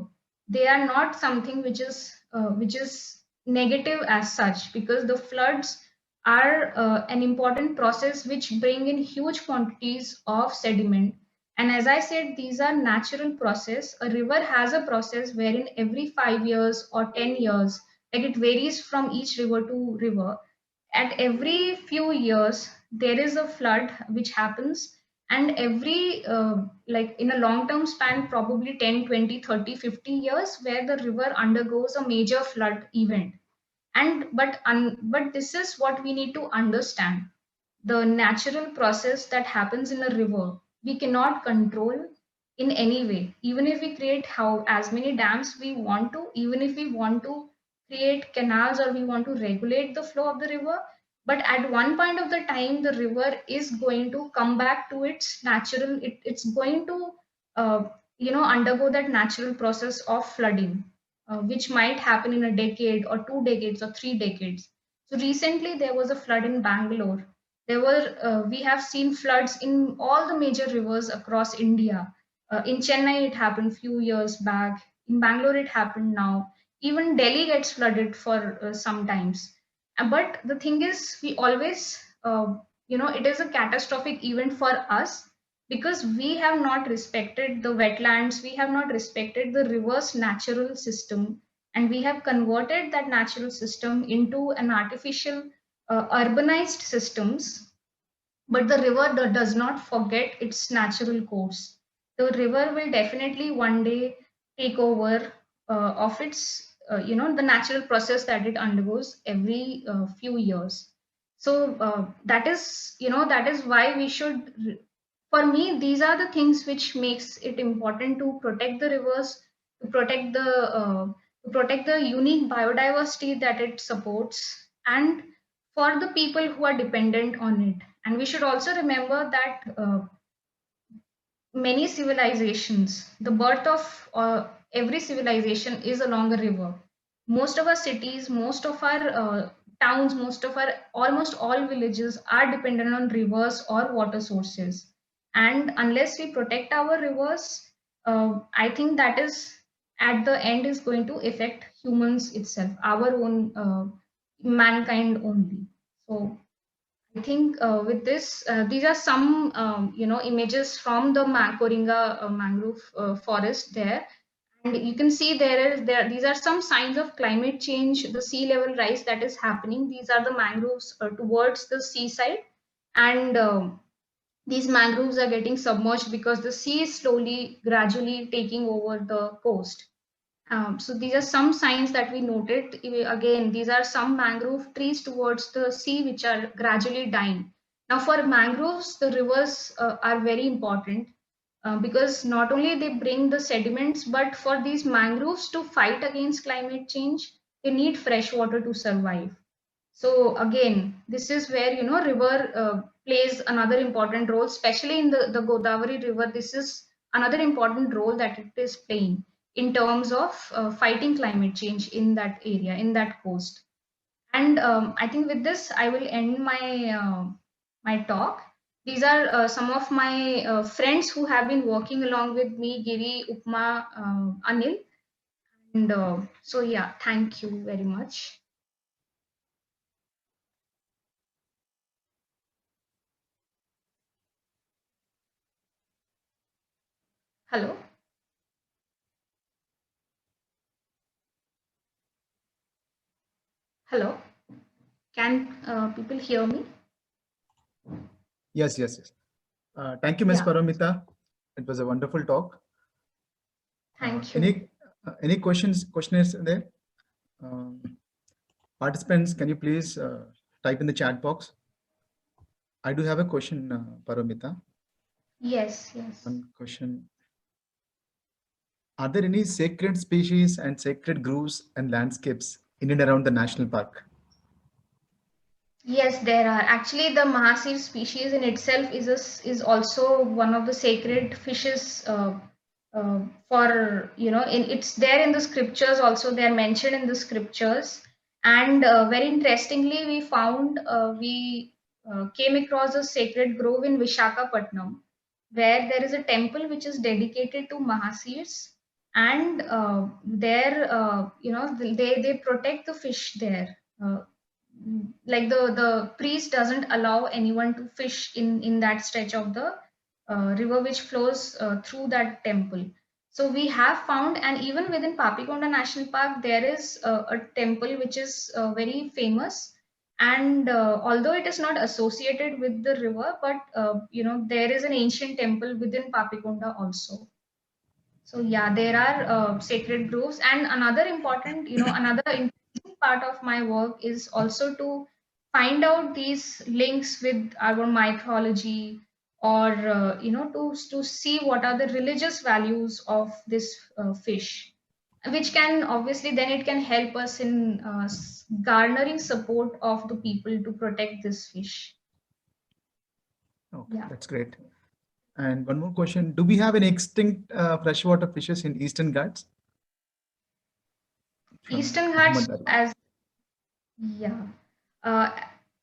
They are not something which is negative as such, because the floods are an important process which bring in huge quantities of sediment. And as I said, these are natural process. A river has a process wherein every 5 years or 10 years, like it varies from each river to river, at every few years there is a flood which happens. And every like in a long term span, probably 10, 20, 30, 50 years, where the river undergoes a major flood event. But this is what we need to understand: the natural process that happens in a river we cannot control in any way. Even if we create how as many dams we want to, even if we want to create canals or we want to regulate the flow of the river, but at one point of the time the river is going to come back to its natural, it's going to uh, undergo that natural process of flooding, which might happen in a decade or 2 decades or 3 decades. So recently there was a flood in Bangalore. We have seen floods in all the major rivers across India. In Chennai, it happened few years back. In Bangalore, it happened now. Even Delhi gets flooded for sometimes. But the thing is, we always, it is a catastrophic event for us because we have not respected the wetlands, we have not respected the river's natural system, and we have converted that natural system into an artificial urbanized systems. But the river does not forget its natural course. The river will definitely one day take over of its, the natural process that it undergoes every few years. So that is why we should, for me, these are the things which makes it important to protect the rivers, to protect the unique biodiversity that it supports, and for the people who are dependent on it. And we should also remember that many civilizations, the birth of every civilization is along a river. Most of our cities, most of our towns, most of our almost all villages are dependent on rivers or water sources. And unless we protect our rivers, I think that is at the end is going to affect humans itself, our own mankind only. So I think with this, these are some images from the Koringa mangrove forest there, and you can see there. These are some signs of climate change, the sea level rise that is happening. These are the mangroves towards the seaside, and these mangroves are getting submerged because the sea is slowly, gradually taking over the coast. So these are some signs that we noted. Again, these are some mangrove trees towards the sea which are gradually dying. Now, for mangroves, the rivers are very important because not only they bring the sediments, but for these mangroves to fight against climate change, they need fresh water to survive. So again, this is where river plays another important role, especially in the Godavari River. This is another important role that it is playing in terms of fighting climate change in that area, in that coast. And I think with this, I will end my talk. These are some of my friends who have been working along with me, Giri, Upma, Anil. And so, yeah, thank you very much. Hello. Hello. Can people hear me? Yes, yes, yes. Thank you, Ms. Yeah. Paromita. It was a wonderful talk. Thank you. Any questionnaires there? Um, Participants, can you please type in the chat box? I do have a question, Paromita. Yes, yes. One question. Are there any sacred species and sacred groves and landscapes in and around the national park? Yes, there are. Actually, the Mahasir species in itself is also one of the sacred fishes. For it's there in the scriptures. Also, they are mentioned in the scriptures. And very interestingly, we came across a sacred grove in Vishakhapatnam, where there is a temple which is dedicated to Mahasirs, and there, they protect the fish there. Like the priest doesn't allow anyone to fish in that stretch of the river which flows through that temple. So we have found, and even within Papikonda National Park there is a temple which is very famous, and although it is not associated with the river, but there is an ancient temple within Papikonda also. So yeah, there are sacred groves, and another important, another interesting part of my work is also to find out these links with our mythology, or to see what are the religious values of this fish, which can obviously then it can help us in garnering support of the people to protect this fish. Okay, Yeah. that's great. And one more question. Do we have any extinct freshwater fishes in Eastern Ghats? From Eastern Ghats, Muhammad Ali. as yeah. Uh,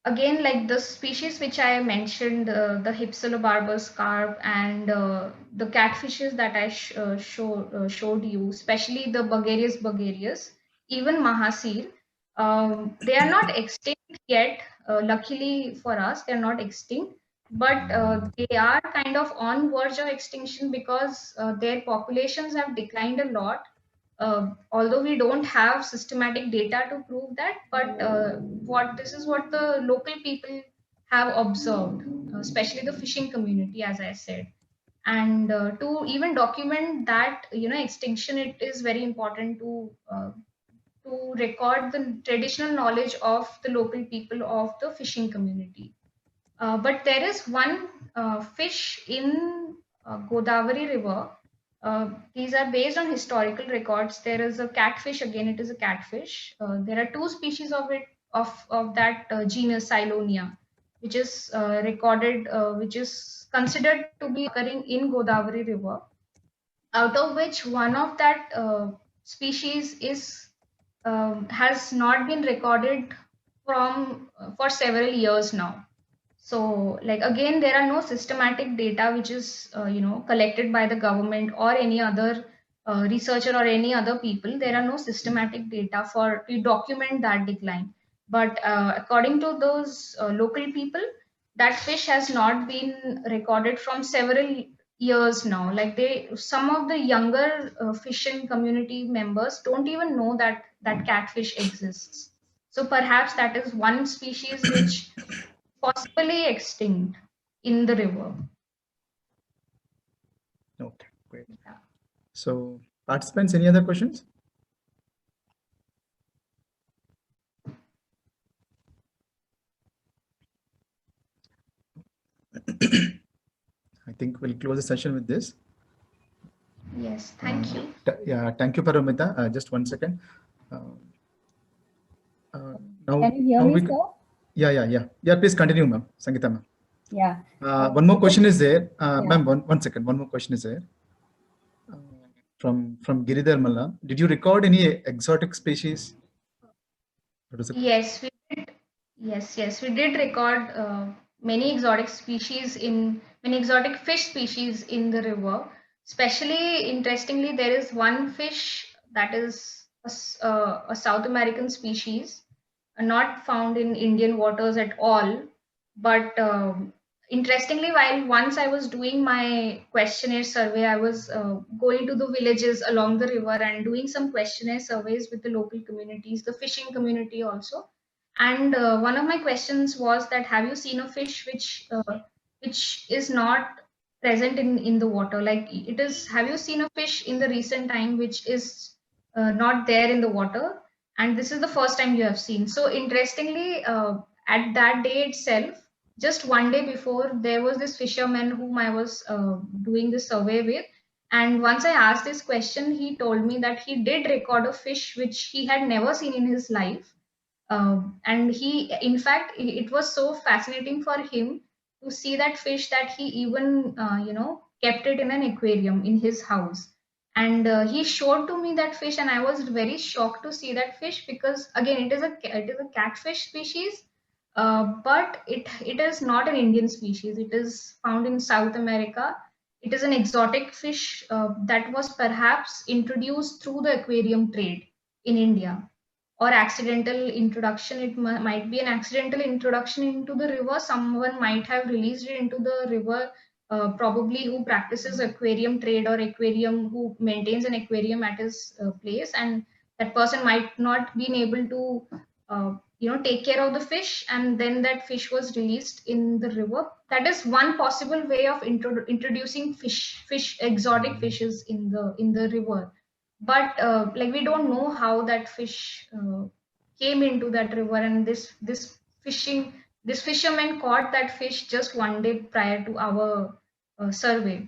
Again, like the species which I mentioned, the Hypsilobarbarous carp and the catfishes that I showed you, especially the Bulgarius, even Mahasir, they are not extinct yet. Luckily for us, they are not extinct, but they are kind of on verge of extinction because their populations have declined a lot, although we don't have systematic data to prove that, but what this is what the local people have observed, especially the fishing community, as I said. And to even document that extinction, it is very important to record the traditional knowledge of the local people of the fishing community. But there is one fish in Godavari River. These are based on historical records. There is a catfish. Again, it is a catfish. There are two species of it of that genus Silonia, which is recorded, which is considered to be occurring in Godavari River. Out of which one of that species is has not been recorded from for several years now. So, like again, there are no systematic data which is collected by the government or any other researcher or any other people. There are no systematic data for to document that decline. But according to those local people, that fish has not been recorded from several years now. Like some of the younger fishing community members don't even know that that catfish exists. So perhaps that is one species which possibly extinct in the river. Okay, great. Yeah. So participants, any other questions? I think we'll close the session with this. Yes, thank you. Yeah, thank you, Paromita. Just 1 second. Now, Can you hear now me, we, sir? Yeah, please continue, ma'am. Sangeeta, ma'am. Yeah. One more question is there. Yeah. Ma'am, one second. One more question is there. From Giridhar Malla. Did you record any exotic species? Yes, we did. Yes, we did record many exotic species in many exotic fish species in the river. Especially interestingly, there is one fish that is a South American species, not found in Indian waters at all. But interestingly, while once I was doing my questionnaire survey, I was going to the villages along the river and doing some questionnaire surveys with the local communities, the fishing community also. And one of my questions was that have you seen a fish which is not present in the water. Like it is, have you seen a fish in the recent time which is not there in the water? And this is the first time you have seen. So interestingly, at that day itself, just one day before, there was this fisherman whom I was doing the survey with. And once I asked this question, he told me that he did record a fish which he had never seen in his life. And he, in fact, it was so fascinating for him to see that fish that he even, kept it in an aquarium in his house. And he showed to me that fish, and I was very shocked to see that fish because again, it is a catfish species, but it is not an Indian species. It is found in South America. It is an exotic fish that was perhaps introduced through the aquarium trade in India, or accidental introduction. It might be an accidental introduction into the river. Someone might have released it into the river, probably who practices aquarium trade or aquarium, who maintains an aquarium at his place, and that person might not been able to take care of the fish, and then that fish was released in the river. That is one possible way of introducing fish exotic fishes in the river. But like we don't know how that fish came into that river, and this fisherman caught that fish just one day prior to our survey.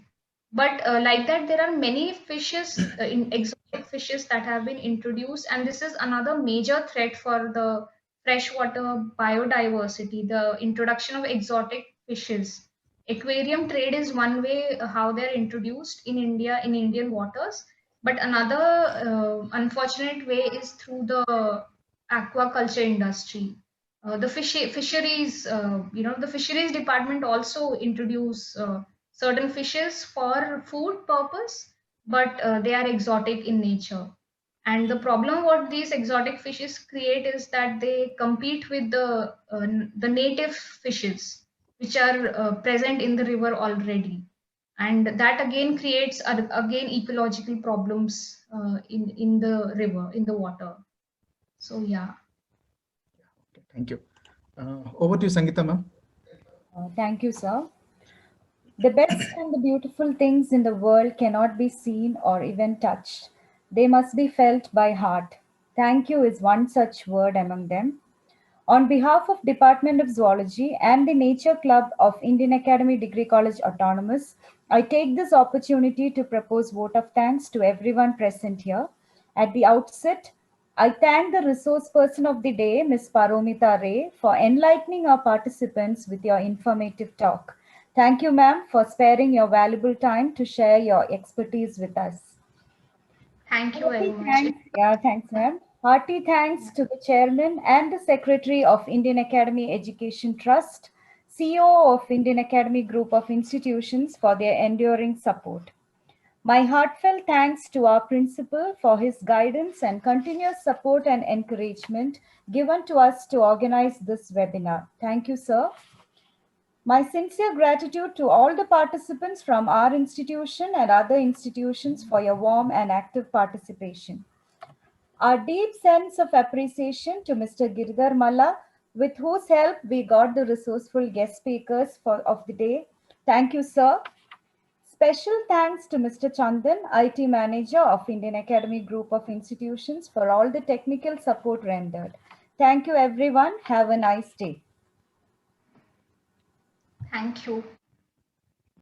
But like that, there are many fishes, in exotic fishes that have been introduced, and this is another major threat for the freshwater biodiversity, the introduction of exotic fishes. Aquarium trade is one way how they're introduced in India, in Indian waters, but another unfortunate way is through the aquaculture industry. The fisheries department also introduce certain fishes for food purpose, but they are exotic in nature. And the problem what these exotic fishes create is that they compete with the native fishes which are present in the river already, and that again creates again ecological problems in the river, in the water. So yeah. Okay, thank you. Over to you, Sangeeta, ma'am. Thank you, sir. The best and the beautiful things in the world cannot be seen or even touched. They must be felt by heart. Thank you is one such word among them. On behalf of Department of Zoology and the Nature Club of Indian Academy Degree College Autonomous, I take this opportunity to propose vote of thanks to everyone present here. At the outset, I thank the resource person of the day, Ms. Paromita Ray, for enlightening our participants with your informative talk. Thank you, ma'am, for sparing your valuable time to share your expertise with us. Thank you very Hearty much. thanks. Yeah, thanks, ma'am. Hearty thanks to the chairman and the secretary of Indian Academy Education Trust, CEO of Indian Academy Group of Institutions for their enduring support. My heartfelt thanks to our principal for his guidance and continuous support and encouragement given to us to organize this webinar. Thank you, sir. My sincere gratitude to all the participants from our institution and other institutions for your warm and active participation. Our deep sense of appreciation to Mr. Girdhar Malla, with whose help we got the resourceful guest speakers of the day. Thank you, sir. Special thanks to Mr. Chandan, IT Manager of Indian Academy Group of Institutions, for all the technical support rendered. Thank you, everyone. Have a nice day. Thank you.